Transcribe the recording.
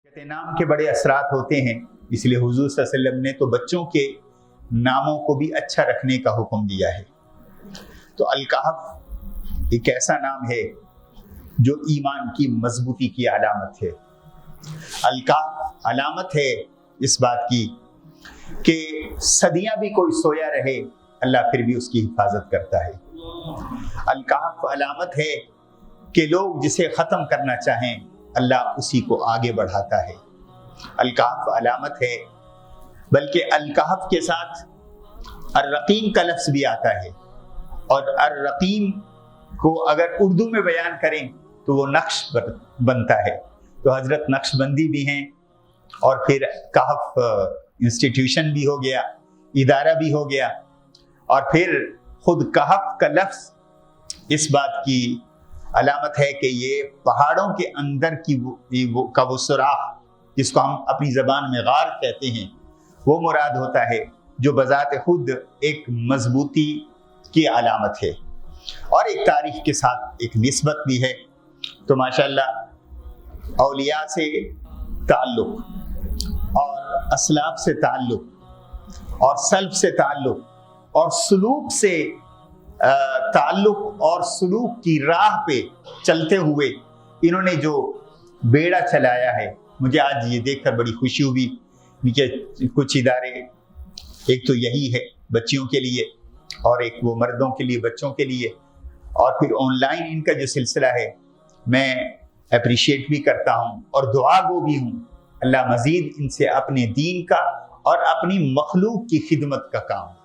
کہتے ہیں نام کے بڑے اثرات ہوتے ہیں، اس لیے حضور صلی اللہ علیہ وسلم نے تو بچوں کے ناموں کو بھی اچھا رکھنے کا حکم دیا ہے۔ تو الکہف ایک ایسا نام ہے جو ایمان کی مضبوطی کی علامت ہے۔ الکہف علامت ہے اس بات کی کہ صدیاں بھی کوئی سویا رہے اللہ پھر بھی اس کی حفاظت کرتا ہے۔ الکہف علامت ہے کہ لوگ جسے ختم کرنا چاہیں اللہ اسی کو آگے بڑھاتا ہے۔ الکہف علامت ہے، بلکہ الکہف کے ساتھ الرقیم کا لفظ بھی آتا ہے، اور الرقیم کو اگر اردو میں بیان کریں تو وہ نقش بنتا ہے۔ تو حضرت نقش بندی بھی ہیں، اور پھر کہف انسٹیٹیوشن بھی ہو گیا، ادارہ بھی ہو گیا، اور پھر خود کہف کا لفظ اس بات کی علامت ہے کہ یہ پہاڑوں کے اندر کی وہ سوراخ جس کو ہم اپنی زبان میں غار کہتے ہیں، وہ مراد ہوتا ہے، جو بذات خود ایک مضبوطی کی علامت ہے، اور ایک تاریخ کے ساتھ ایک نسبت بھی ہے۔ تو ماشاءاللہ اولیاء سے تعلق اور اسلاف سے تعلق اور سلف سے تعلق اور سلوک سے تعلق اور سلوک کی راہ پہ چلتے ہوئے انہوں نے جو بیڑا چلایا ہے، مجھے آج یہ دیکھ کر بڑی خوشی ہوئی کہ کچھ ادارے، ایک تو یہی ہے بچیوں کے لیے، اور ایک وہ مردوں کے لیے بچوں کے لیے، اور پھر آن لائن ان کا جو سلسلہ ہے، میں اپریشیٹ بھی کرتا ہوں اور دعا گو بھی ہوں۔ اللہ مزید ان سے اپنے دین کا اور اپنی مخلوق کی خدمت کا کام۔